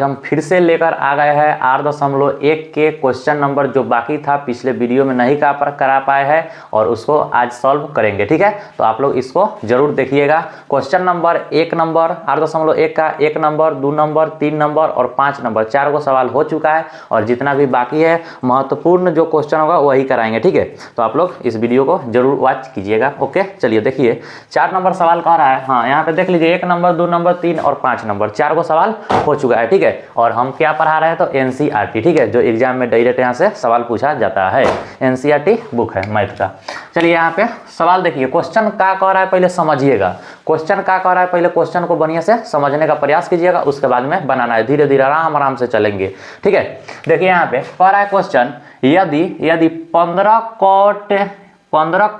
हम फिर से लेकर आ गए हैं 8.1 के क्वेश्चन नंबर जो बाकी था पिछले वीडियो में नहीं करा पाए हैं और उसको आज सॉल्व करेंगे। ठीक है, तो आप लोग इसको जरूर देखिएगा। क्वेश्चन नंबर 1 नंबर 8.1 का 1 नंबर 2 नंबर 3 नंबर और 5 नंबर 4 को सवाल हो चुका है और जितना भी बाकी है महत्वपूर्ण जो क्वेश्चन होगा वही कराएंगे। ठीक है, तो आप लोग इस वीडियो को जरूर वॉच कीजिएगा। ओके, चलिए देखिए 4 नंबर सवाल कह रहा है। हाँ, यहाँ पे देख लीजिए 1 नंबर 2 नंबर 3 और 5 नंबर 4 को सवाल हो चुका है। ठीक है, और हम क्या पढ़ा रहे हैं तो एनसीईआरटी। ठीक है, जो एग्जाम में डायरेक्ट यहाँ से सवाल पूछा जाता है, एनसीईआरटी बुक है मैथ का। चलिए यहाँ पे सवाल देखिए, क्वेश्चन क्या कह रहा है पहले समझिएगा। क्वेश्चन क्या कह रहा है पहले क्वेश्चन को बढ़िया से समझने का प्रयास कीजिएगा, उसके बाद में बनाना है। धीरे धीरे आराम आराम से चलेंगे। ठीक है, देखिए यहाँ पे कह रहा है क्वेश्चन, यदि 15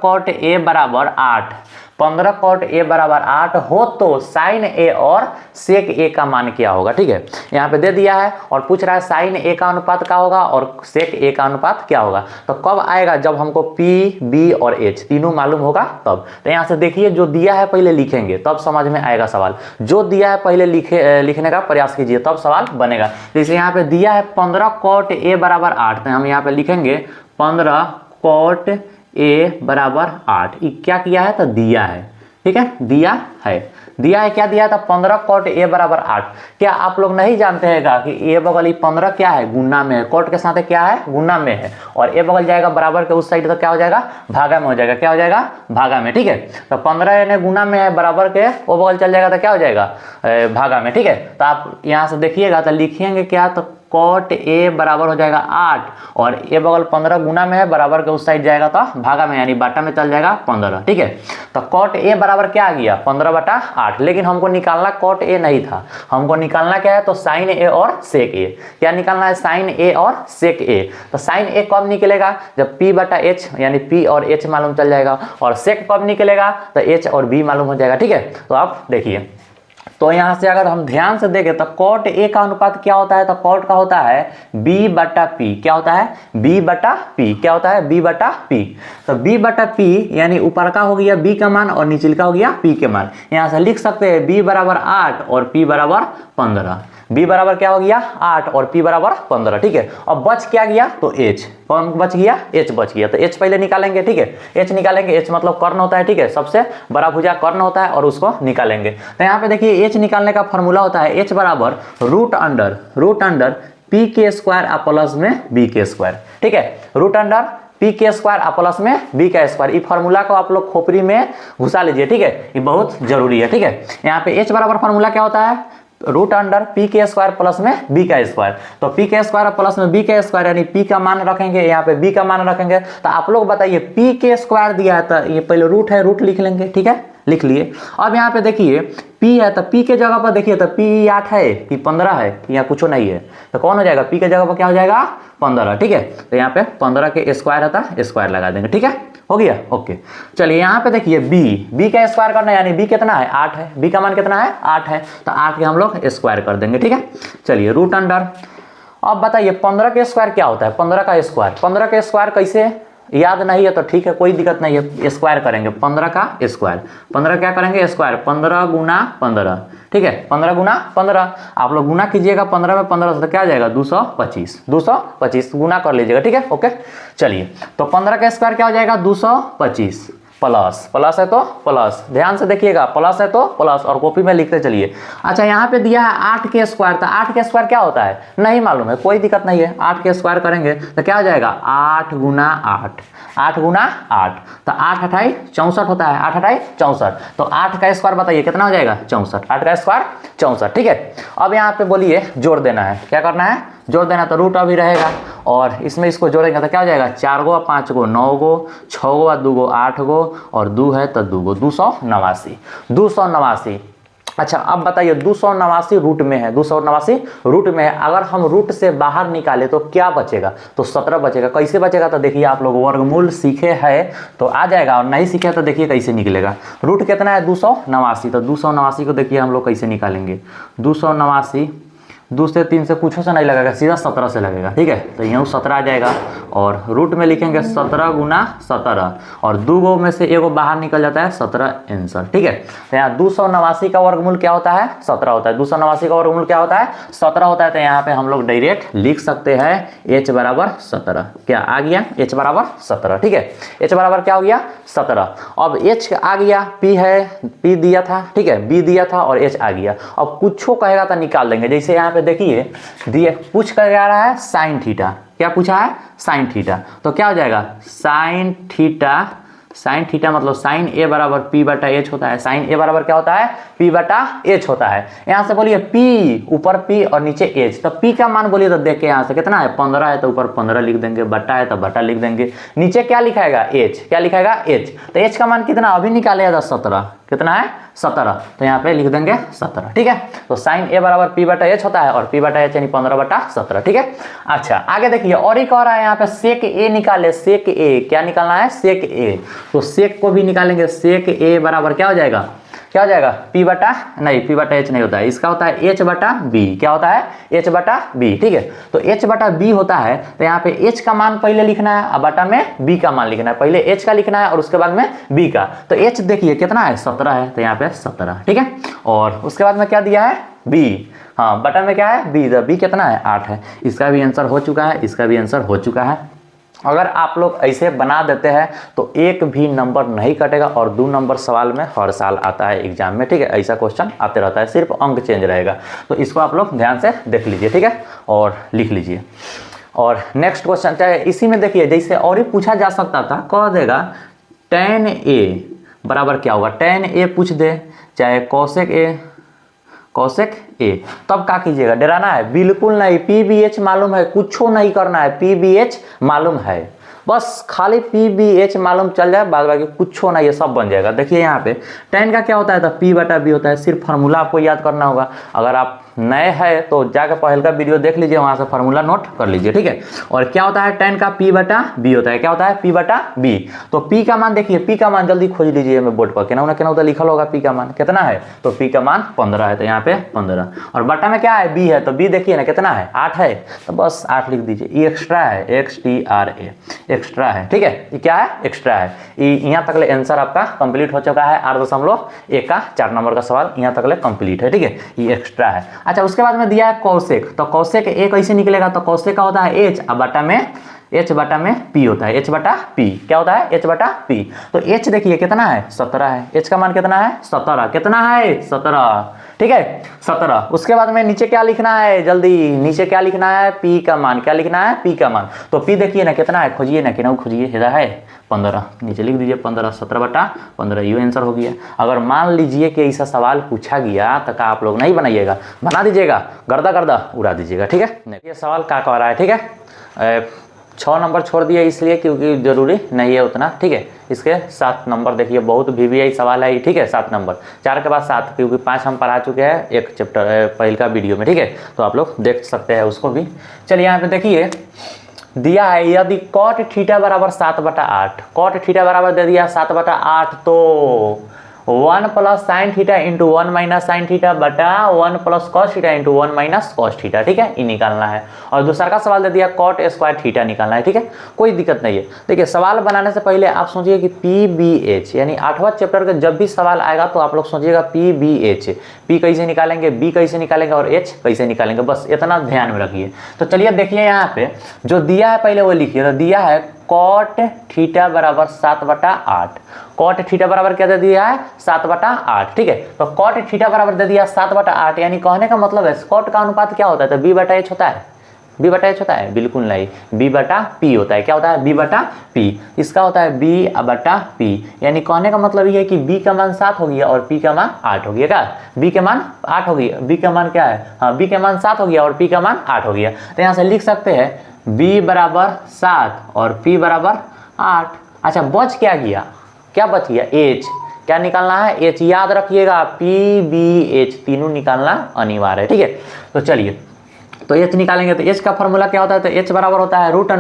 कॉट ए बराबर 8 15 कॉट ए बराबर 8 हो तो साइन ए और सेक ए का मान क्या होगा। ठीक है, यहाँ पे दे दिया है और पूछ रहा है साइन ए का अनुपात क्या होगा और सेक ए का अनुपात क्या होगा। तो कब आएगा जब हमको पी बी और एच तीनों मालूम होगा तब। तो यहाँ से देखिए जो दिया है पहले लिखेंगे तब समझ में आएगा सवाल। जो दिया है पहले लिखने का प्रयास कीजिए तब सवाल बनेगा। जैसे यहाँ पे दिया है 15 कॉट ए बराबर 8, तो हम यहाँ पे लिखेंगे 15 कॉट ए बराबर 8। क्या किया है तो दिया है। ठीक है, दिया है क्या दिया था 15 कॉट ए बराबर 8। क्या आप लोग नहीं जानते हैं कि ए बगल 15 क्या है गुना में है, कॉट के साथ क्या है गुना में है, और ए बगल जाएगा बराबर के उस साइड तो क्या हो जाएगा भागा में हो जाएगा। क्या हो जाएगा भागा में। ठीक है, तो 15 यानी गुना में है, बराबर के वो बगल चल जाएगा तो क्या हो जाएगा भागा में। ठीक है, तो आप यहाँ से देखिएगा तो लिखिएंगे क्या तो कॉट ए बराबर हो जाएगा 8 और ए बगल 15 गुना में है, बराबर के उस साइड जाएगा तो भागा में यानी बाटा में चल जाएगा 15। ठीक है, तो कॉट ए बराबर क्या आ गया 15/8। लेकिन हमको निकालना कॉट ए नहीं था, हमको निकालना क्या है तो साइन ए और सेक ए। क्या निकालना है साइन ए और सेक ए। तो साइन ए कब निकलेगा जब p/h यानी p और h मालूम चल जाएगा, और सेक कब निकलेगा तो h और b मालूम हो जाएगा। ठीक है, तो आप देखिए तो यहाँ से अगर हम ध्यान से देखें तो कॉट ए का अनुपात क्या होता है तो कॉट का होता है b/p। क्या होता है b/p। क्या होता है b/p। तो b/p यानी ऊपर का हो गया b का मान और नीचे का हो गया p के मान। यहाँ से लिख सकते हैं b बराबर 8 और p बराबर 15। b बराबर क्या हो गया 8 और p बराबर 15। ठीक है, अब बच क्या गया तो h। कौन बच गया h बच गया। तो h पहले निकालेंगे। ठीक है, h निकालेंगे, h मतलब कर्ण होता है। ठीक है, सबसे बड़ा भुजा कर्ण होता है और उसको निकालेंगे। तो यहाँ पे देखिए h निकालने का फॉर्मूला होता है h बराबर रूट अंडर p के स्क्वायर प्लस में b के स्क्वायर। ठीक है, रूट अंडर पी के स्क्वायर प्लस में बी का स्क्वायर। इस फार्मूला को आप लोग खोपड़ी में घुसा लीजिए। ठीक है, ये बहुत जरूरी है। ठीक है, यहाँ पे h बराबर फार्मूला क्या होता है रूट अंडर पी के स्क्वायर प्लस में बी का स्क्वायर। तो पी के स्क्वायर प्लस में बी का स्क्वायर यानी पी का मान रखेंगे, यहाँ पे बी का मान रखेंगे। तो आप लोग बताइए पी के स्क्वायर दिया है तो ये पहले रूट है, रूट लिख लेंगे। ठीक है, लिख लिए। अब यहाँ पे देखिए p है तो p के जगह पर देखिए तो p 8 है कि 15 है कि यहाँ कुछ नहीं है, तो कौन हो जाएगा p के जगह पर क्या हो जाएगा 15। ठीक है, तो यहाँ पे 15 के स्क्वायर होता है, स्क्वायर लगा देंगे। ठीक है, हो गया ओके। चलिए यहाँ पे देखिए b का स्क्वायर करना है यानी b कितना है 8 है, b का मान कितना है 8 है, तो 8 के हम लोग स्क्वायर कर देंगे। ठीक है, चलिए रूट अंडर। अब बताइए 15 के स्क्वायर क्या होता है 15 का स्क्वायर। 15 के स्क्वायर कैसे याद नहीं है तो ठीक है कोई दिक्कत नहीं है, स्क्वायर करेंगे 15 का स्क्वायर। 15 क्या करेंगे स्क्वायर 15 गुना 15। ठीक है, 15 गुना 15 आप लोग गुना कीजिएगा 15 में 15 से तो क्या आ जाएगा 225 गुना कर लीजिएगा। ठीक है ओके, चलिए तो 15 का स्क्वायर क्या हो जाएगा 225 प्लस है तो प्लस, ध्यान से देखिएगा प्लस है तो प्लस और कॉपी में लिखते चलिए। अच्छा यहाँ पे दिया है 8 के स्क्वायर, तो 8 के स्क्वायर क्या होता है नहीं मालूम है, कोई दिक्कत नहीं है। 8 के स्क्वायर करेंगे तो क्या हो जाएगा 8 गुना 8 तो 8 अठाई 64 होता है, 8 अठाई 64। तो 8 का स्क्वायर बताइए कितना हो जाएगा 64, 8 का स्क्वायर 64। ठीक है, अब यहाँ पे बोलिए जोड़ देना है, क्या करना है जोड़ देना। तो रूट अभी रहेगा और इसमें इसको जोड़ेंगे तो क्या हो जाएगा 4 गो 5 गो 9 गो 6 गो 2 गो 8 गो और 2 है तो 2 गो 289। अच्छा अब बताइए 289 रूट में है, 289 रूट में है। अगर हम रूट से बाहर निकाले तो क्या बचेगा तो 17 बचेगा। कैसे बचेगा तो देखिए आप लोग वर्गमूल सीखे हैं तो आ जाएगा और नहीं सीखे तो देखिए कैसे निकलेगा। रूट कितना है 289, तो 289 को देखिए हम लोग कैसे निकालेंगे 289 2 से 3 से कुछ से नहीं लगेगा, सीधा 17 से लगेगा, ठीक है। तो यहाँ 17 आ जाएगा और रूट में लिखेंगे 17 गुना 17 और 2 गो में से एगो बाहर निकल जाता है, 17 आंसर, ठीक है। तो यहाँ 289 का वर्गमूल क्या होता है, 17 होता है। 289 का वर्गमूल क्या होता है, 17 होता है। तो यहाँ पे हम लोग डायरेक्ट लिख सकते हैं h बराबर 17। क्या आ गया, h बराबर 17, ठीक है। h बराबर क्या हो गया, 17। अब h आ गया, p है, p दिया था, ठीक है, b दिया था और h आ गया। अब कुछो कहेगा तो निकाल देंगे। जैसे यहाँ पे देखिए दिए पूछ कर आ रहा है साइन थीटा, क्या पूछा है, साइन थीटा। तो क्या हो जाएगा, साइन थीटा, साइन थीटा मतलब साइन ए बराबर पी बटा एच होता है। साइन ए बराबर क्या होता है, पी बटा एच होता है। यहाँ से बोलिए पी, ऊपर पी और नीचे एच। तो पी का मान बोलिए तो देख के यहाँ से कितना है, 15 है तो ऊपर 15 लिख देंगे, बटा है तो बटा लिख देंगे, नीचे क्या लिखाएगा, एच, क्या लिखाएगा, एच। तो एच का मान कितना अभी निकालेगा, 17, कितना है, 17। तो यहाँ पे लिख देंगे 17, ठीक है। तो साइन ए बराबर पी बटा एच होता है और पी बटा एच यानी 15 बटा 17, ठीक है। अच्छा आगे देखिए और एक और है यहाँ पे, सेक ए निकाले, सेक ए, क्या निकालना है, सेक ए। तो सेक को भी निकालेंगे, सेक ए बराबर क्या हो जाएगा, क्या हो जाएगा, पी बटा, नहीं पी बटा एच नहीं होता है, इसका होता है एच बटा बी। क्या होता है, एच बटा बी, ठीक है। तो एच बटा बी होता है। तो यहाँ पे एच का मान पहले लिखना है और बटा में बी का मान लिखना है। पहले एच का लिखना है और उसके बाद में बी का। तो एच देखिए कितना है, 17 है, तो यहाँ पे 17, ठीक है। और उसके बाद में क्या दिया है, बी, हाँ बटा में क्या है, बी। बी कितना है, 8 है। इसका भी आंसर हो चुका है, इसका भी आंसर हो चुका है। अगर आप लोग ऐसे बना देते हैं तो एक भी नंबर नहीं कटेगा और 2 नंबर सवाल में हर साल आता है एग्जाम में, ठीक है। ऐसा क्वेश्चन आते रहता है, सिर्फ अंक चेंज रहेगा। तो इसको आप लोग ध्यान से देख लीजिए, ठीक है, और लिख लीजिए। और नेक्स्ट क्वेश्चन चाहे इसी में देखिए, जैसे और ही पूछा जा सकता था, कह देगा tan a बराबर क्या होगा, tan a पूछ दे, चाहे cosec a, कौशिक ए, तब क्या कीजिएगा, डराना है बिल्कुल नहीं। पीबीएच मालूम है, कुछ नहीं करना है, पीबीएच मालूम है, बस खाली पीबीएच मालूम चल जाए, बाद बाकी कुछ नहीं, ये सब बन जाएगा। देखिए यहाँ पे tan का क्या होता है, तो पी बटा बी होता है। सिर्फ फार्मूला आपको याद करना होगा। अगर आप नए हैं तो जाकर पहले का वीडियो देख लीजिए, वहां से फार्मूला नोट कर लीजिए, ठीक है। और क्या होता है, tan का p बटा b होता है। क्या होता है, p बटा b। तो p का मान देखिए, p का मान जल्दी खोज लीजिए मैं बोर्ड पर, केना केना उधर लिखल होगा, p का मान कितना है, तो p का मान 15 है, तो यहाँ पे 15। और बटा में क्या है, b है, तो b देखिए ना कितना है, 8 है, तो बस 8 लिख दीजिए। ये एक्स्ट्रा है, XTRA, एक्स्ट्रा है, ठीक है। ये क्या है, एक्स्ट्रा है। यहाँ तक ले आंसर आपका कंप्लीट हो चुका है। 8.1 का 4 नंबर का सवाल यहाँ तक ले कंप्लीट है, ठीक है। ये एक्स्ट्रा है। अच्छा उसके बाद में दिया है कौशिक, तो कौशिक ए कैसे निकलेगा, तो कौशिक का होता है एच, अब बटा में h बटा में p होता है, h बटा p। क्या होता है, h बटा p। तो h देखिए कितना है, 17 है। h का मान कितना है, 17, कितना है, 17, ठीक है, 17। उसके बाद में नीचे क्या लिखना है, जल्दी नीचे क्या लिखना है, p का मान, क्या लिखना है, p का मान। तो p देखिए ना कितना है, खोजिए ना, कितना खोजिए, हेदा है 15, नीचे लिख दीजिए 15, 17 बटा 15, ये आंसर हो गया। अगर मान लीजिए कि ऐसा सवाल पूछा गया तो क्या आप लोग नहीं बनाइएगा, बना दीजिएगा, गर्दा गर्दा उड़ा दीजिएगा, ठीक है। ये सवाल क्या कह रहा है, ठीक है। 6 नंबर छोड़ दिया इसलिए क्योंकि जरूरी नहीं है उतना, ठीक है। इसके 7 नंबर देखिए, बहुत VVI सवाल है, ठीक है। 7 नंबर, 4 के बाद 7, क्योंकि 5 हम पढ़ा चुके हैं एक चैप्टर पहले का वीडियो में, ठीक है। तो आप लोग देख सकते हैं उसको भी। चलिए यहाँ पे देखिए दिया है, यदि कॉट थीटा बराबर 7 बटा 8, कॉट थीटा बराबर दे दिया 7 बटा 8, तो 1 plus sine theta into 1 minus sine theta बटा 1 plus cos theta into 1 minus cos theta, ठीक है, ये निकालना है। और दूसरा का सवाल दे दिया कॉट स्क्वायर थीटा निकालना है, ठीक है। कोई दिक्कत नहीं है। देखिए सवाल बनाने से पहले आप सोचिए कि PBH यानी 8वां चैप्टर का जब भी सवाल आएगा तो आप लोग सोचिएगा PBH, P कैसे निकालेंगे, B कैसे निकालेंगे और H कैसे निकालेंगे, बस इतना ध्यान में रखिए। तो चलिए देखिए यहाँ पे जो दिया है पहले वो लिखिए। तो दिया है कॉट थीटा बराबर 7 बटा 8, कॉट थीटा बराबर क्या दे दिया है, 7 बटा 8, ठीक है। तो कॉट थीटा बराबर दे दिया 7 बटा 8, यानी कहने का मतलब है कॉट का अनुपात क्या होता है, तो b बटा h होता है, b बटा h होता है, बिल्कुल नहीं, b बटा p होता है। क्या होता है, b बटा p। इसका होता है b बटा p, यानी कहने का मतलब ये है कि b का मान 7 हो गया और p का मान 8 हो गया। क्या, b के मान 8 हो गया, b का मान क्या है, हाँ b के मान 7 हो गया और p का मान 8 हो गया। तो यहाँ से लिख सकते हैं b बराबर 7 और p बराबर 8। अच्छा बच क्या गया, क्या बच गया, h, क्या निकालना है, h, याद रखिएगा PBH तीनों निकालना अनिवार्य है, ठीक है। तो चलिए तो h निकालेंगे, तो h का फॉर्मूला क्या होता है, तो h बराबर होता है रूट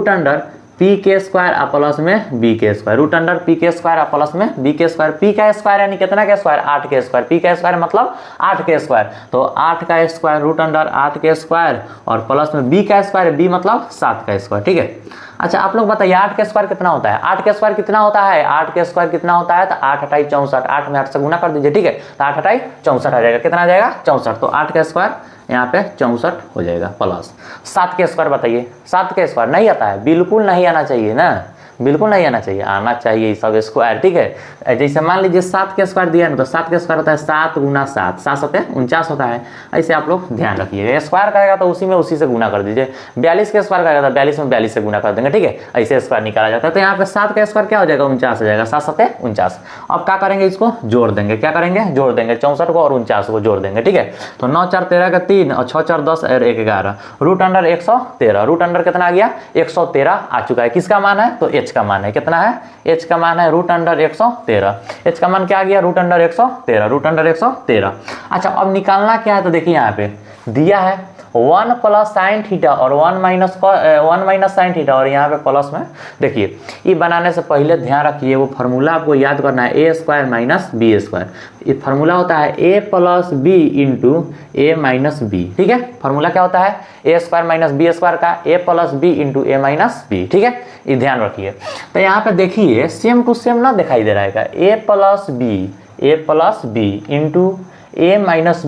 अंडर पी के स्क्वायर और प्लस में बी के स्क्वायर, रूट अंडर पी के स्क्वायर और प्लस में बी के स्क्वायर। पी का स्क्वायर यानी कितना का स्क्वायर, 8 के स्क्वायर। पी का स्क्वायर मतलब 8 के स्क्वायर, तो 8 का स्क्वायर रूट अंडर 8 के स्क्वायर और प्लस में बी का स्क्वायर, बी मतलब 7 का स्क्वायर। ठीक है, अच्छा आप लोग बताइए 8 के स्क्वायर कितना होता है, 8 के स्क्वायर कितना होता है, 8 के स्क्वायर कितना होता है, तो 8 8 64, 8 में 8 से गुना कर दीजिए। ठीक है, तो 8 8 64 आ जाएगा, कितना आ जाएगा 64, तो 8 का स्क्वायर यहाँ पे 64 हो जाएगा। प्लस 7 के स्क्वायर बताइए, 7 के स्क्वायर नहीं आता है, बिल्कुल नहीं आना चाहिए ना, बिल्कुल नहीं आना चाहिए, आना चाहिए सब स्क्वायर। ठीक है, जैसे मान लीजिए 7 के स्क्वायर दिया है ना, तो 7 के स्क्वायर होता है 7 गुना 7, 7 7 49 होता है। ऐसे आप लोग ध्यान रखिए, स्क्वायर करेगा तो उसी में उसी से गुना कर दीजिए। 42 के स्क्वायर करेगा तो 42 में 42 से गुना कर देंगे। ठीक है, ऐसे स्क्वायर निकाला जाता है। तो यहाँ पे 7 का स्क्वायर क्या हो जाएगा, 49 हो जाएगा, 7 7 49। अब क्या करेंगे, इसको जोड़ देंगे, क्या करेंगे, जोड़ देंगे 64 को और 49 को जोड़ देंगे। ठीक है, तो 9 4 13 का 3 और 6 4 10 और 1 11, रूट अंडर 113, रूट अंडर कितना आ गया 113 आ चुका है। किसका मान है, तो एच का मान है, कितना है, एच का मान है रूट अंडर 113। एच का मान क्या आ गया, रूट अंडर 113, रूट अंडर 113। अच्छा अब निकालना क्या है, तो देखिए यहाँ पे दिया है 1 प्लस साइन थीटा और 1 माइनस साइन थीटा, और यहाँ पे प्लस में देखिए, ये बनाने से पहले ध्यान रखिए वो फार्मूला आपको याद करना है, ए स्क्वायर माइनस बी स्क्वायर। ये फार्मूला होता है A plus B into A minus B. ठीक है, फार्मूला क्या होता है, ए स्क्वायर माइनस बी स्क्वायर का ए plus B into A minus B. ठीक है, ये ध्यान रखिए। तो यहाँ पे देखिए सेम टू सेम ना दिखाई दे रहा है, A plus B into A minus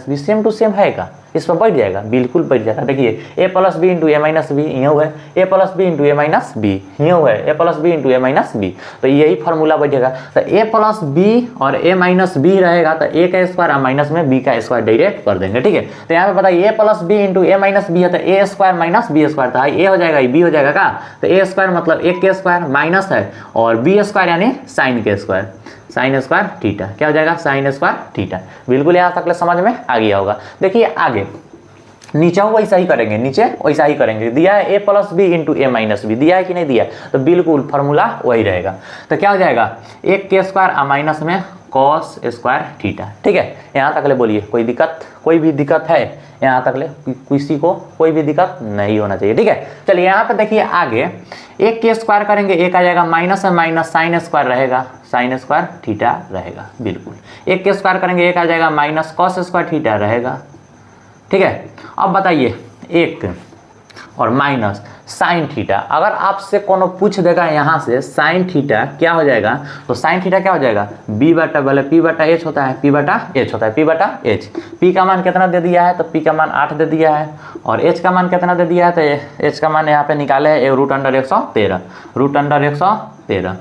B same to same है का, इस पर बैठ जाएगा, बिल्कुल बैठ जाएगा। देखिए ए plus B into A minus B यूँ है, A plus B into A minus B यूँ है, A plus B into A minus B, तो यही फार्मूला बैठेगा। तो ए प्लस बी और ए माइनस बी रहेगा, तो ए का स्क्वायर और माइनस में बी का स्क्वायर डायरेक्ट कर देंगे। ठीक है, तो यहाँ पे बताइए ए plus B into A minus B है, तो ए स्क्वायर माइनस बी स्क्वायर था, ए हो जाएगा बी हो जाएगा का, तो ए स्क्वायर मतलब 1 के स्क्वायर माइनस है और बी स्क्वायर यानी साइन के स्क्वायर, साइन स्क्वायर थीटा, क्या हो जाएगा साइन स्क्वायर थीटा। बिल्कुल यहाँ तक समझ में आ गया होगा। देखिए आगे नीचे वैसा ही करेंगे, नीचे वैसा ही करेंगे, दिया है A plus B into A minus B, दिया है कि नहीं दिया, तो बिल्कुल फार्मूला वही रहेगा। तो क्या हो जाएगा 1 के स्क्वायर और माइनस में कॉस स्क्वायर थीटा। ठीक है, यहाँ तक ले बोलिए कोई दिक्कत, कोई भी दिक्कत है यहाँ तक ले, किसी को कोई भी दिक्कत नहीं होना चाहिए। ठीक है, चलिए यहाँ पे देखिए आगे 1 के स्क्वायर करेंगे, 1 आ जाएगा माइनस है माइनस साइन स्क्वायर रहेगा, साइन स्क्वायर थीटा रहेगा। बिल्कुल 1 के स्क्वायर करेंगे, 1 आ जाएगा माइनस कॉस स्क्वायर थीटा रहेगा। ठीक है, अब बताइए 1 और माइनस साइन थीटा, अगर आपसे कोनो पूछ देगा यहाँ से साइन थीटा क्या हो जाएगा, तो साइन थीटा क्या हो जाएगा बी बटा, भले पी बटा एच होता है, पी बटा एच होता है, पी बटा एच। पी का मान कितना दे दिया है, तो पी का मान 8 दे दिया है, और एच का मान कितना दे दिया है, तो एच का मान यहाँ पे निकाले है रूट अंडर 113, रूट अंडर 113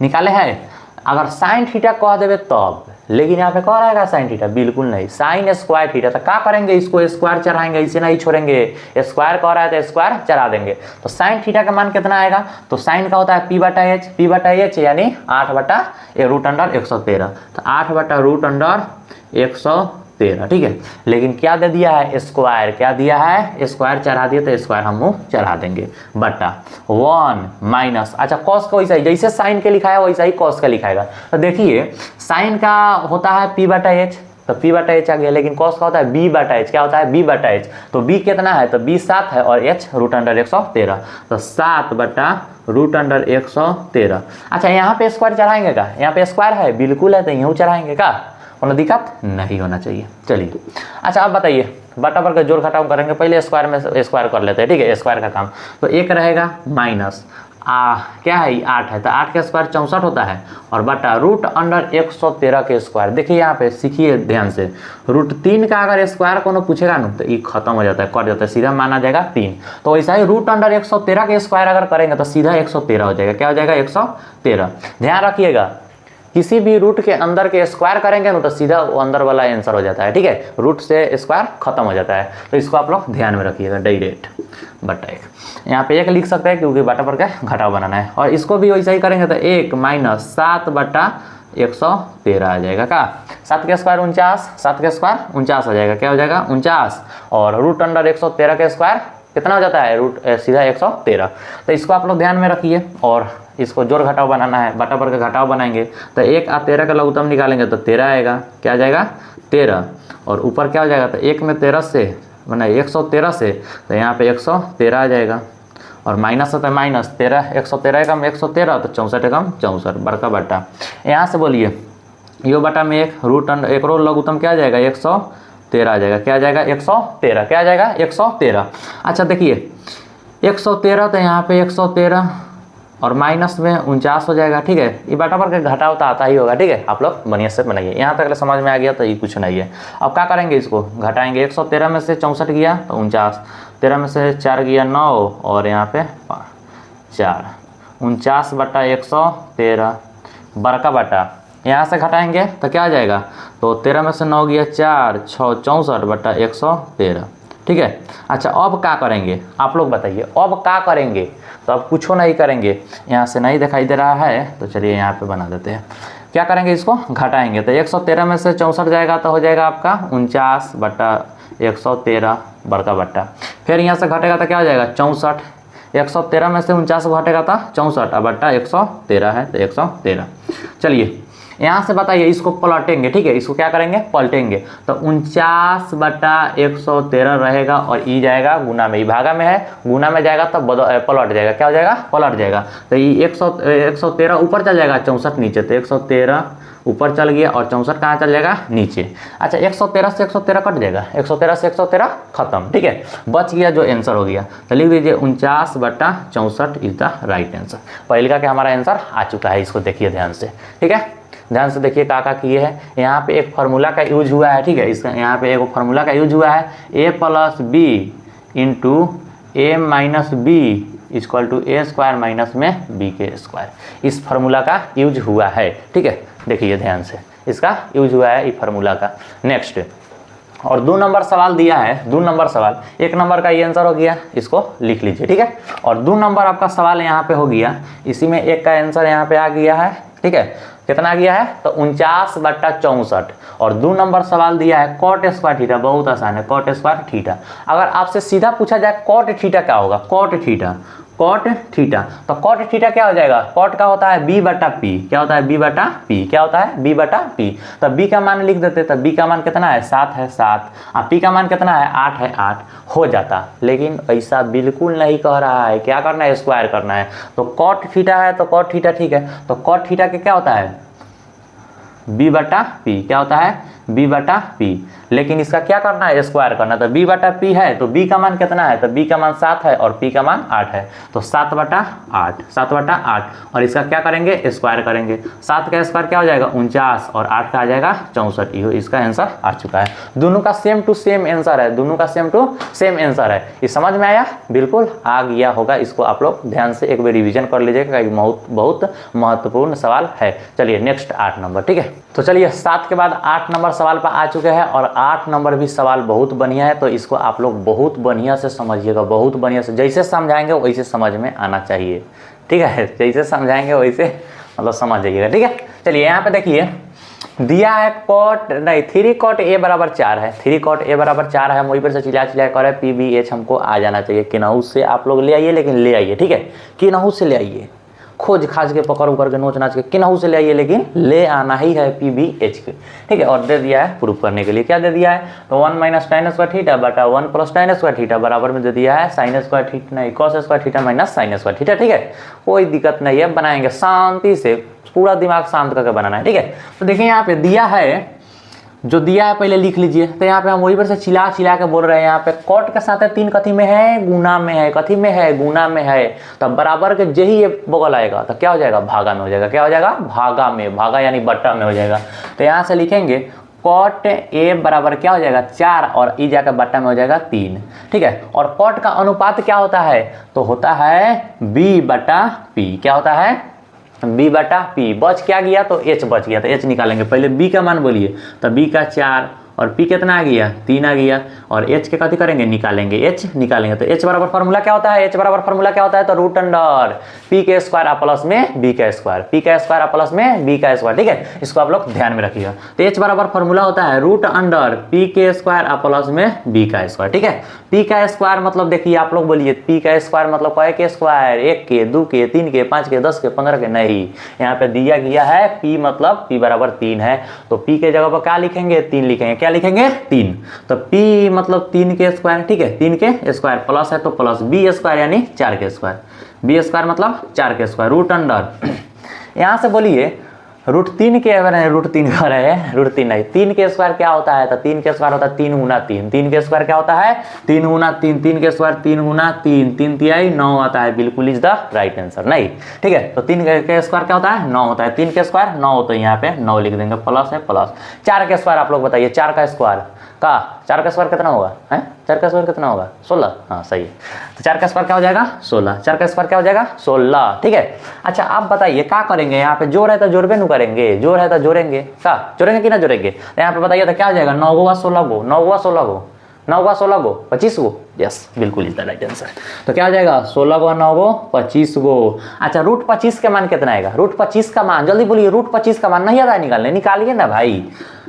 निकाले है। अगर साइन थीटा कह देवे तब, लेकिन यहाँ पे कह रहेगा साइन थीटा, बिल्कुल नहीं, साइन स्क्वायर थीटा। तो क्या करेंगे, इसको स्क्वायर चढ़ाएंगे, इसे नहीं छोड़ेंगे, स्क्वायर कह रहा है तो स्क्वायर चढ़ा देंगे। तो साइन थीटा का मान कितना आएगा, तो साइन का होता है पी बटा एच यानी 8 बटा रूट अंडर 113, तो 8 बटा रूट अंडर 113। ठीक है, लेकिन क्या दे दिया है स्क्वायर, क्या दिया है स्क्वायर चढ़ा दिया, तो स्क्वायर हम चढ़ा देंगे बटा 1 माइनस, अच्छा कॉस का वैसा ही, जैसे साइन के लिखा है वैसा ही कॉस का लिखाएगा। तो देखिए साइन का होता है पी बटा एच, तो पी बटा एच आ गया, लेकिन कॉस का होता है बी बटा एच, क्या होता है बी बटा एच, तो बी कितना है, तो बी 7 है और एच रूट अंडर 113, तो 7 बटा रूट अंडर 113। अच्छा यहाँ पे स्क्वायर चढ़ाएंगे का, यहाँ पे स्क्वायर है बिल्कुल है, तो यूँ चढ़ाएंगे का, कोनो दिक्कत नहीं होना चाहिए। चलिए अच्छा अब बताइए बटा पर का जोड़ घटाव करेंगे, पहले स्क्वायर में स्क्वायर कर लेते हैं। ठीक है, स्क्वायर का काम, तो 1 रहेगा माइनस क्या है 8 है, तो 8 का स्क्वायर 64 होता है, और बटा रूट अंडर 113 के स्क्वायर। देखिए यहाँ पे सीखिए ध्यान से, रूट 3 का अगर स्क्वायर कोनो पूछेगा ना, तो ये खत्म हो जाता है, कट जाता है, सीधा माना जाएगा 3। तो वैसा ही रूट अंडर 113 के स्क्वायर अगर करेंगे तो सीधा 113 हो जाएगा, क्या हो जाएगा 113। ध्यान रखिएगा किसी भी रूट के अंदर के स्क्वायर करेंगे ना, तो सीधा वो अंदर वाला आंसर हो जाता है। ठीक है, रूट से स्क्वायर खत्म हो जाता है, तो इसको आप लोग ध्यान में रखिएगा, डायरेक्ट बटा 1, यहाँ पे 1 लिख सकते हैं क्योंकि बटा पर का घटाव बनाना है, और इसको भी वैसा ही करेंगे तो 1 माइनस 7 बटा 113 आ जाएगा का, 7 के स्क्वायर 49, 7 के स्क्वायर 49 हो जाएगा, क्या हो जाएगा 49, और रूट अंडर 113 के स्क्वायर कितना हो जाता है रूट सीधा 113। तो इसको आप लोग ध्यान में रखिए, और इसको जोड़ घटाव बनाना है, बटा पर का घटाव बनाएंगे, तो 1 और 13 का लघुत्तम निकालेंगे तो 13 आएगा, क्या आ जाएगा 13, और ऊपर क्या हो जाएगा, तो 1 में 13 से मैंने 113 से, तो यहाँ पे 113 आ जाएगा, और माइनस है तो माइनस 13, 113 एकम 113 तो 64 एकम 64 बड़का बटा। यहाँ से बोलिए यो बटा में एक रूट अंडर एक रो लघुत्तम क्या आ जाएगा 113 आ जाएगा। क्या आ जाएगा 113, क्या आ जाएगा 113। अच्छा देखिए 113 तो यहाँ पे 113 और माइनस में 49 हो जाएगा। ठीक है, ये बटा पर के घटाव तो आता ही होगा। ठीक है, आप लोग बढ़िया से बनाइए। यहाँ तक समझ में आ गया तो ये कुछ नहीं है। अब क्या करेंगे, इसको घटाएंगे। 113 में से 64 गया तो 49, 13 में से 4 गया 9 और यहाँ पे 4, 49 बटा 113 बड़का बटा। यहाँ से घटाएंगे तो क्या आ जाएगा, तो 13 में से 9 गया 4, 6 64 बटा 113। ठीक है, अच्छा अब क्या करेंगे आप लोग बताइए, अब क्या करेंगे। तो अब कुछ नहीं करेंगे, यहाँ से नहीं दिखाई दे रहा है तो चलिए यहाँ पे बना देते हैं। क्या करेंगे, इसको घटाएंगे तो 113 में से 64 जाएगा तो हो जाएगा आपका 49 बटा 113 बड़का बट्टा। फिर यहाँ से घटेगा तो क्या हो जाएगा 64, 113 में से 49 घटेगा था 64 अब बट्टा 113 है तो 113। चलिए यहाँ से बताइए, इसको पलटेंगे। ठीक है, इसको क्या करेंगे, पलटेंगे तो 49 बटा 113 रहेगा और ई जाएगा गुना में, ई भागा में है, गुना में जाएगा तो पलट जाएगा। क्या हो जाएगा, पलट जाएगा। तो ये 113 ऊपर चल जाएगा, 64 नीचे, तो 113 ऊपर चल गया और 64 कहाँ चल जाएगा, नीचे। अच्छा 113 से 113 कट जाएगा, 113 से 113 खत्म। ठीक है, बच गया जो आंसर हो गया तो लिख दीजिए 49 बटा 64 इज द राइट आंसर। पहले का क्या हमारा आंसर आ चुका है, इसको देखिए ध्यान से। ठीक है, ध्यान से देखिए क्या किए हैं। यहाँ पे एक फार्मूला का यूज हुआ है। ठीक है, इसका यहाँ पे एक फार्मूला का यूज हुआ है, a plus B into A minus B equal to A square minus में बी के स्क्वायर। इस फार्मूला का यूज हुआ है। ठीक है, देखिए ध्यान से, इसका यूज हुआ है इस फार्मूला का। नेक्स्ट, और 2 नंबर सवाल दिया है, 2 नंबर सवाल, 1 नंबर का ये आंसर हो गया, इसको लिख लीजिए। ठीक है, और 2 नंबर आपका सवाल यहाँ पे हो गया, इसी में 1 का आंसर यहाँ पे आ गया है। ठीक है, कितना गया है तो 49 बटा 64 और 2 नंबर सवाल दिया है कॉट स्क्वायर थीटा। बहुत आसान है, कॉट स्क्वायर थीटा। अगर आपसे सीधा पूछा जाए कॉट थीटा क्या होगा, कॉट थीटा, कॉट थीटा, तो कॉट थीटा क्या हो जाएगा, कॉट का होता है b बटा p। क्या होता है b बटा p, क्या होता है b बटा p। तो b का मान लिख देते, तो b का मान कितना है 7 है 7, और p का मान कितना है 8 है 8 हो जाता। लेकिन ऐसा बिल्कुल नहीं कह रहा है, क्या करना है, स्क्वायर करना है। तो कॉट थीटा है तो कॉट थीटा, ठीक है, तो कॉट थीटा के क्या होता है b बटा p। क्या होता है b बटा p, लेकिन इसका क्या करना है, स्क्वायर करना। तो b बटा p है तो b का मान कितना है, तो b का मान 7 है और p का मान 8 है, तो 7 बटा 8, 7 बटा 8 और इसका क्या करेंगे, स्क्वायर करेंगे। 7 का स्क्वायर क्या हो जाएगा 49 और 8 का आ जाएगा 64। ये इसका आंसर आ चुका है। दोनों का सेम टू सेम आंसर है, दोनों का सेम टू सेम आंसर है। ये समझ में आया, बिल्कुल आ गया होगा। इसको आप लोग ध्यान से एक बार रिविजन कर लीजिएगा, बहुत महत्वपूर्ण सवाल है। चलिए नेक्स्ट 8 नंबर। ठीक है, तो चलिए 7 के बाद 8 नंबर सवाल पर आ चुके हैं और 8 नंबर भी सवाल बहुत बढ़िया है। तो इसको आप लोग बहुत बढ़िया से समझिएगा, बहुत बढ़िया से, जैसे समझाएंगे वैसे समझ में आना चाहिए। ठीक है, जैसे समझाएंगे वैसे मतलब समझ जाइएगा। ठीक है, चलिए यहाँ पे देखिए दिया है कॉट नहीं 3 कॉट ए बराबर 4 है, 3 कॉट ए बराबर 4 है। हम वहीं पर से चिल्ला कर रहे हैं, पी बी एच हमको आ जाना चाहिए। किन्हू से आप लोग ले आइए, लेकिन ले आइए। ठीक है, किन्हू से ले आइए, खोज खाज के पकड़ उकर के नोच नाच के किन्हू से ले आइए, लेकिन ले आना ही है पी बी एच के। ठीक है, और दे दिया है प्रूफ करने के लिए, क्या दे दिया है, तो 1 माइनस tan स्क्वायर थीटा बटा 1 प्लस tan स्क्वायर थीटा बराबर में दे दिया है sin स्क्वायर थीटा नहीं cos square theta minus sin square theta. ठीक है, कोई दिक्कत नहीं है, बनाएंगे शांति से, पूरा दिमाग शांत करके बनाना है। ठीक है, तो देखिए यहाँ पे दिया है, जो दिया है पहले लिख लीजिए। तो यहाँ पे हम वही पर से चिल्ला के बोल रहे हैं, यहाँ पे कॉट के साथ है 3 कथी में है, गुना में है, कथी में है, गुना में है। तो बराबर के यही ये बगल आएगा तो क्या हो जाएगा, भागा में हो जाएगा। क्या हो जाएगा, भागा में, भागा यानी बट्टा में हो जाएगा। तो यहाँ से लिखेंगे कॉट ए बराबर क्या हो जाएगा 4 और ई जाकर बट्टा में हो जाएगा 3। ठीक है, और कॉट का अनुपात क्या होता है, तो होता है b बटा p। क्या होता है b बटा p। बच क्या गया, तो h बच गया, तो h निकालेंगे। पहले b का मान बोलिए, तो b का 4 और p कितना आ गया 3 आ गया, और h के कथी करेंगे, निकालेंगे, h निकालेंगे। तो h बराबर फार्मूला क्या होता है, h बराबर फार्मूला क्या होता है, तो रूट अंडर p के स्क्वायर प्लस में b का स्क्वायर, p का स्क्वायर प्लस में b का स्क्वायर। ठीक है, इसको आप लोग ध्यान में रखिएगा। तो h बराबर फार्मूला होता है रूट अंडर p के स्क्वायर प्लस में b का स्क्वायर। ठीक है, p का स्क्वायर मतलब देखिए आप लोग बोलिए, p का स्क्वायर मतलब कय के स्क्वायर, 1 के, 2 के, 3 के, 5 के, 10 के, 15 के नहीं। यहाँ पे दिया गया है p मतलब p बराबर 3 है, तो p के जगह पर क्या लिखेंगे, 3 लिखेंगे। क्या क्या लिखेंगे 3। तो p मतलब 3 के स्क्वायर, ठीक है 3 के स्क्वायर प्लस है तो प्लस b स्क्वायर यानी 4 के स्क्वायर, b स्क्वायर मतलब 4 के स्क्वायर रूट अंडर यहाँ से बोलिए √3 के अगर √3 कर रहे हैं √3 नहीं 3 के स्क्वायर क्या होता है, तो 3 के स्क्वायर होता है 3 गुना 3, 3 के स्क्वायर क्या होता है 3 गुना 3, 3 के स्क्वायर 3 गुना 3, 3 तिहाई 9 आता है, बिल्कुल इज द राइट आंसर नहीं, ठीक है। तो 3 के स्क्वायर क्या होता है 9 होता है, 3 के स्क्वायर 9 तो यहाँ पे 9 लिख देंगे, प्लस है प्लस 4 के स्क्वायर आप लोग बताइए 4 का स्क्वायर का 4 का स्क्वायर कितना होगा है 4 का स्क्वायर कितना होगा 16, हाँ सही है। तो 4 का स्क्वायर क्या हो जाएगा 16, 4 का स्क्वायर क्या हो जाएगा 16, ठीक है। अच्छा आप बताइए क्या करेंगे, यहाँ पे जोड़ है तो जोड़बे न करेंगे, जोड़ है तो जोड़ेंगे, क्या जोड़ेंगे कि ना जोड़ेंगे, तो यहाँ पे बताइए तो क्या हो जाएगा 9 गुआ 16 गो, 9 गुआ 16 गो, 9 गुआ 16 गो 25 गो, यस बिल्कुल इज द राइट आंसर। तो क्या हो जाएगा 16 गुआ 9 गो 25 गो। अच्छा √25 का मान कितना आएगा, √25 का मान जल्दी बोलिए, √25 का मान नहीं आता है निकालने, निकालिए ना भाई।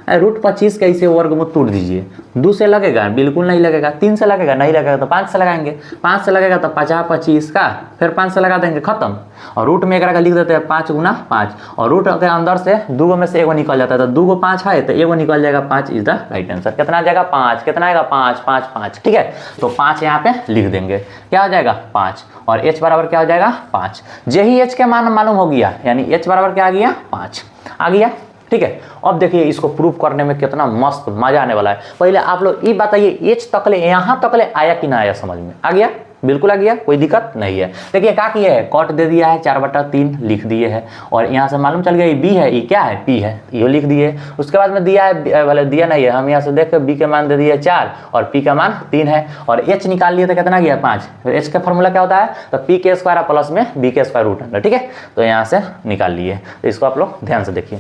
√25 का इसे वर्गमूल तोड़ दीजिए, 2 से लगेगा बिल्कुल नहीं लगेगा, 3 से लगेगा नहीं लगेगा तो 5 से लगाएंगे, 5 से लगेगा तो 50 25 का, फिर 5 से लगा देंगे खत्म। और रूट में एक का लिख देते हैं 5 गुना 5, और रूट के अंदर से 2 में से एगो निकल जाता है, तो 2 को 5 है तो एगो निकल जाएगा 5 इज द राइट आंसर। कितना आ जाएगा 5, कितना आएगा 5 5 5, ठीक है। तो 5 यहाँ पे लिख देंगे, क्या हो जाएगा 5, और h बराबर क्या हो जाएगा 5। यही h के मान मालूम हो गया, यानी h बराबर क्या आ गया 5 आ गया, ठीक है। अब देखिए इसको प्रूफ करने में कितना मस्त मजा आने वाला है। पहले आप लोग ये बताइए एच तकले यहाँ तकले आया कि ना आया, समझ में आ गया, बिल्कुल आ गया, कोई दिक्कत नहीं है। देखिए क्या किया है, कॉट दे दिया है 4/3 लिख दिए है, और यहाँ से मालूम चल गया ये बी है, ये क्या है पी है, ये लिख दिए। उसके बाद में दिया है, भले दिया नहीं है, हम यहाँ से देख के बी के मान दे दिए 4 और पी का मान 3 है, और एच निकाल लिए तो कितना गया 5। तो एच का फॉर्मूला क्या होता है, तो पी के स्क्वायर प्लस में बी के स्क्वायर रूट अंडर, ठीक है। तो यहाँ से निकाल लिए, तो इसको आप लोग ध्यान से देखिए।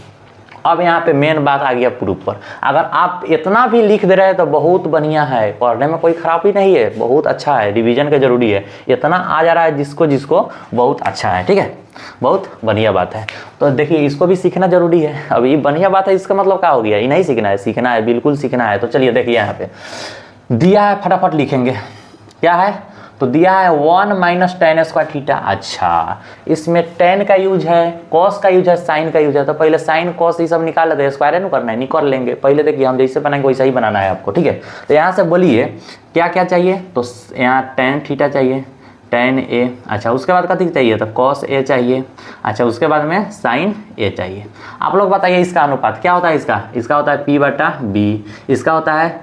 अब यहाँ पे मेन बात आ गया प्रूफ पर, अगर आप इतना भी लिख दे रहे हैं तो बहुत बढ़िया है, पढ़ने में कोई खराबी नहीं है, बहुत अच्छा है, रिवीजन का जरूरी है, इतना आ जा रहा है जिसको जिसको बहुत अच्छा है, ठीक है, बहुत बढ़िया बात है। तो देखिए इसको भी सीखना जरूरी है। अब ये बढ़िया बात है, इसका मतलब क्या हो गया, ये नहीं सीखना है, सीखना है, बिल्कुल सीखना है। तो चलिए देखिए यहाँ पे दिया है, फटाफट लिखेंगे क्या है, तो दिया है 1 - tan स्क्वायर थीटा। अच्छा इसमें tan का यूज है, cos का यूज है, sin का यूज है, तो पहले sin cos ये सब निकाल लेते हैं, स्क्वायर है ना करना है, निकाल लेंगे पहले। देखिए हम जैसे बनाएंगे वैसा ही बनाना है आपको, ठीक है। तो यहाँ से बोलिए क्या क्या चाहिए, तो यहाँ tan थीटा चाहिए, tan a, अच्छा उसके बाद कथी चाहिए, तो cos a चाहिए, अच्छा उसके बाद में sin a चाहिए। आप लोग बताइए इसका अनुपात क्या होता है, इसका होता है p/b, इसका होता है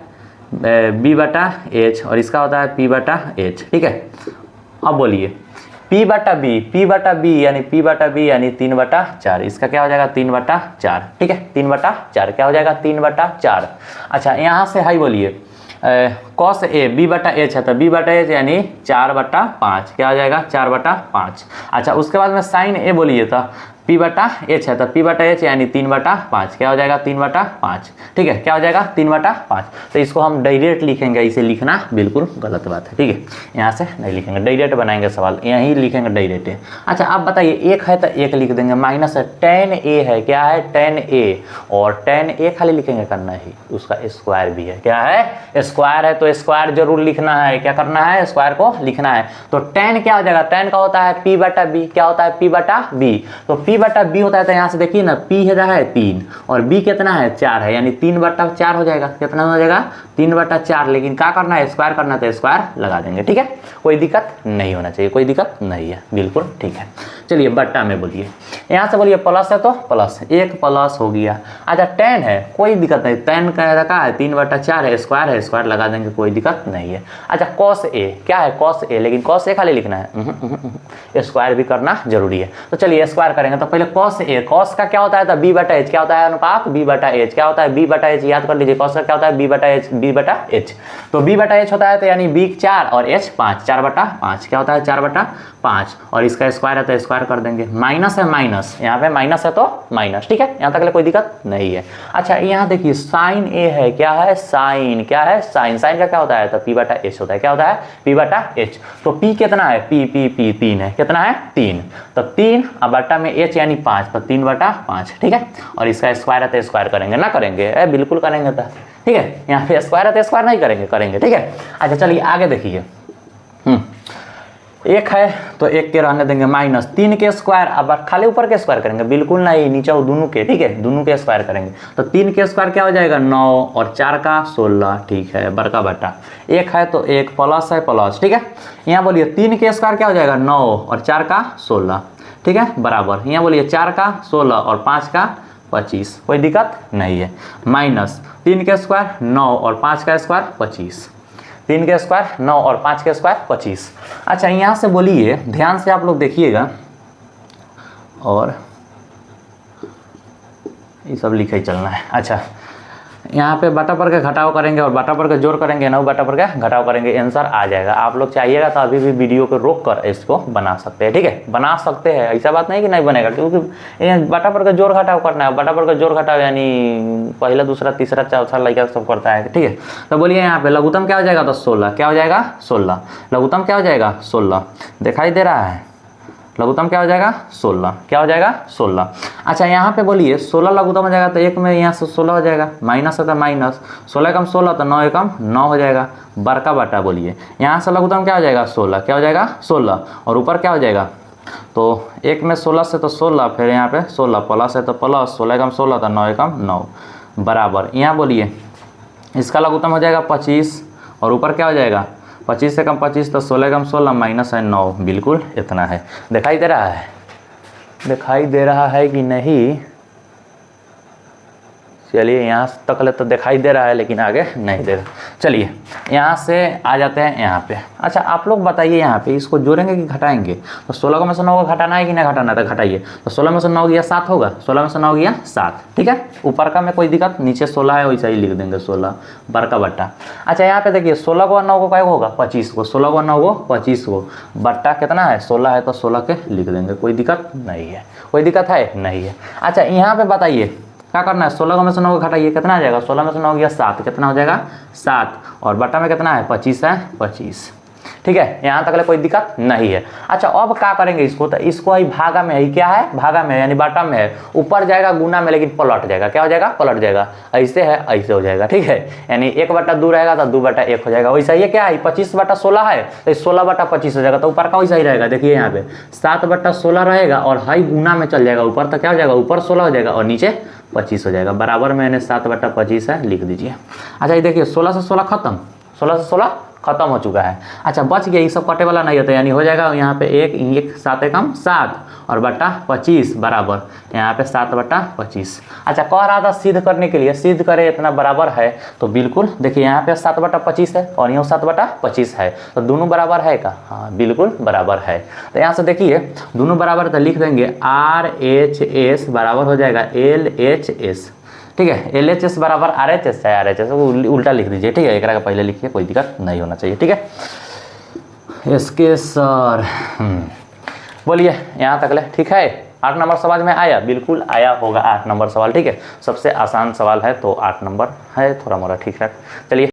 b/h, और इसका होता है p/h, ठीक है। अब बोलिए p/b यानी p/b यानी 3/4, इसका क्या हो जाएगा 3/4, ठीक है 3/4 क्या हो जाएगा 3/4। अच्छा यहाँ से हाई बोलिए cos a b/h है, तो b/h यानी 4/5, क्या हो जाएगा 4/5। अच्छा उसके बाद में sin a बोलिए तो p/h है, तो p/h यानी 3/5, क्या हो जाएगा 3/5, ठीक है क्या हो जाएगा 3/5। तो इसको हम डायरेक्ट लिखेंगे, इसे लिखना बिल्कुल गलत बात है, ठीक है, यहाँ से नहीं लिखेंगे, डायरेक्ट बनाएंगे सवाल, यहीं लिखेंगे डायरेक्ट। अच्छा आप बताइए एक है तो एक लिख देंगे, माइनस है tan a है, क्या है tan a, और tan a खाली लिखेंगे करना ही, उसका स्क्वायर भी है, क्या है स्क्वायर है, तो स्क्वायर जरूर लिखना है, क्या करना है स्क्वायर को लिखना है। तो tan क्या हो जाएगा, tan का होता है p/b, क्या होता है p/b, तो p/b होता है, तो यहाँ से देखिए ना p है 3 और b कितना है 4 है, यानी 3/4 हो जाएगा, कितना हो जाएगा 3/4। लेकिन क्या करना है स्क्वायर करना है, तो स्क्वायर लगा देंगे, ठीक है, कोई दिक्कत नहीं होना चाहिए, कोई दिक्कत नहीं है, बिल्कुल ठीक है। चलिए बट्टा में बोलिए, यहाँ से बोलिए प्लस है तो प्लस, एक प्लस हो गया। अच्छा tan है, कोई दिक्कत नहीं, tan का है 3/4 है, स्क्वायर लगा देंगे, कोई दिक्कत नहीं है। अच्छा cos a, क्या है cos a, लेकिन cos a खाली लिखना है, स्क्वायर भी करना जरूरी है। तो चलिए स्क्वायर करेंगे, तो पहले cos a, cos का क्या होता है, तो b/h, क्या होता है अनुपात b/h, क्या होता है b/h, याद कर लीजिए cos का क्या होता है b/h, तो b/h होता है, तो यानी b 4 और h 5, 4/5, क्या होता है 4/5, और इसका स्क्वायर है तो स्क्वायर कर देंगे, माइनस है माइनस, यहाँ पे माइनस है तो माइनस, ठीक है, यहाँ तक कोई दिक्कत नहीं है। अच्छा यहाँ देखिए sin a है, क्या है sin, क्या है sin का क्या होता है, तो p/h होता है, क्या होता है p/h, तो p कितना है p 3 है, कितना है 3, तो 3 अब बट्टा में h यानी 5, तो 3/5, ठीक है, और इसका स्क्वायर है तो स्क्वायर करेंगे ना, करेंगे बिल्कुल करेंगे, तो ठीक है, यहाँ पे स्क्वायर है तो स्क्वायर नहीं करेंगे, ठीक है। अच्छा चलिए आगे देखिए, एक है तो एक के रहने देंगे माइनस 3 के स्क्वायर। अब खाली ऊपर के स्क्वायर करेंगे, बिल्कुल नहीं, नीचे वो दोनों के, ठीक है, दोनों के स्क्वायर करेंगे तो 3 के स्क्वायर क्या हो जाएगा 9 और 4 का 16, ठीक है, बड़का बटा एक है तो एक प्लस है प्लस, ठीक है। यहाँ बोलिए 3 के स्क्वायर क्या हो जाएगा 9 और 4 का 16, ठीक है, बराबर यहाँ बोलिए 4 का 16 और 5 का 25, कोई दिक्कत नहीं है। माइनस 3 के स्क्वायर 9 और 5 का स्क्वायर 25, 3 के स्क्वायर 9 और 5 के स्क्वायर 25। अच्छा यहाँ से बोलिए, ध्यान से आप लोग देखिएगा और ये सब लिखे ही चलना है। अच्छा यहाँ पे बटा पर के घटाव करेंगे और बटा पर के जोड़ करेंगे, 9 बटा पर के घटाव करेंगे, आंसर आ जाएगा। आप लोग चाहिएगा तो अभी भी वीडियो को रोक कर इसको बना सकते हैं, ठीक है, बना सकते हैं, ऐसा बात नहीं कि नहीं बनेगा, क्योंकि बटा पर के जोड़ घटाव करना है। बटा पर के जोड़ घटाव यानी पहला दूसरा तीसरा चौथा लड़का सब करता है, ठीक है। तो बोलिए यहाँ पे लघुत्तम क्या हो जाएगा तो 16, क्या हो जाएगा 16, लघुत्तम क्या हो जाएगा 16, दिखाई दे रहा है, लघुत्तम क्या हो जाएगा 16, क्या हो जाएगा 16। अच्छा यहाँ पे बोलिए 16 लघुत्तम हो जाएगा तो एक में यहाँ से 16 हो जाएगा, माइनस है तो माइनस, 16 एकम 16 तो 9 एकम 9 हो जाएगा, बड़का बटा बोलिए यहाँ से लघुत्तम क्या हो जाएगा 16, क्या हो जाएगा 16 और ऊपर क्या हो जाएगा, तो एक में 16 से तो 16, फिर यहाँ पे 16 प्लस है तो प्लस, 16 एकम 16 तो 9 एकम 9 बराबर, यहाँ बोलिए इसका लघुत्तम हो जाएगा 25 और ऊपर क्या हो जाएगा 25 से कम 25 तो 16 कम 16 माइनस है 9, बिल्कुल इतना है। दिखाई दे रहा है, दिखाई दे रहा है कि नहीं, चलिए यहाँ तक ले तो दिखाई दे रहा है लेकिन आगे नहीं दे रहा। चलिए यहाँ से आ जाते हैं यहाँ पे। अच्छा आप लोग बताइए यहाँ पे इसको जोड़ेंगे कि घटाएंगे, तो 16 में से 9 को घटाना है कि नहीं घटाना है, तो घटाइए। तो 16 में से 9 गया 7 होगा, 16 में से 9 गया 7, ठीक है, ऊपर का में कोई दिक्कत, नीचे 16 है वैसा ही लिख देंगे 16 बड़का बट्टा। अच्छा यहाँ पे देखिए 16 को 9 को क्या होगा 25 को, 16 को 9 को 25 को, बट्टा कितना है 16 है तो 16 के लिख देंगे, कोई दिक्कत नहीं है, कोई दिक्कत है नहीं है। अच्छा यहाँ पे बताइए क्या करना है, 16 में से 9 को घटाइए, कितना आ जाएगा, 16 में से 9 गया 7, कितना हो जाएगा 7 और बटा में कितना है 25 है 25, ठीक है, यहाँ तक ले कोई दिक्कत नहीं है। अच्छा अब क्या करेंगे इसको, तो इसको ही भागा में ही क्या है, भागा में यानी बटा में है, ऊपर जाएगा गुना में लेकिन पलट जाएगा, क्या हो जाएगा पलट जाएगा, ऐसे है ऐसे हो जाएगा, ठीक है, यानी 1/2 रहेगा तो 2/1 हो जाएगा। वैसा ये क्या है 25/16 है तो 16/25 हो जाएगा, तो ऊपर का वैसा ही रहेगा। देखिए यहाँ पे 7/16 रहेगा और हाई गुना में चल जाएगा ऊपर, तो क्या हो जाएगा ऊपर 16 हो जाएगा और नीचे 25 हो जाएगा, बराबर में यानी 7/25 है, लिख दीजिए। अच्छा ये देखिए 16 से 16 खत्म, 16 से 16 खत्म हो चुका है। अच्छा बच गया, ये सब कटे वाला नहीं होता, यानी हो जाएगा यहाँ पे 1 7 एकम 7 और बटा 25 बराबर यहाँ पे 7/25। अच्छा कह रहा था सिद्ध करने के लिए, सिद्ध करे इतना बराबर है तो बिल्कुल देखिए यहाँ पे 7/25 है और यहाँ 7/25 है, तो दोनों बराबर है का, हाँ बिल्कुल बराबर है। तो यहाँ से देखिए दोनों बराबर तो लिख देंगे RHS बराबर हो जाएगा LHS, ठीक है, LHS बराबर RHS है, RHS उल्टा लिख दीजिए, ठीक है, एक का पहले लिखिए, कोई दिक्कत नहीं होना चाहिए, ठीक है। इसके सर बोलिए यहाँ तक ले, ठीक है, 8 नंबर सवाल में आया, बिल्कुल आया होगा 8 नंबर सवाल, ठीक है, सबसे आसान सवाल है तो 8 नंबर है, थोड़ा मोड़ा ठीक है। चलिए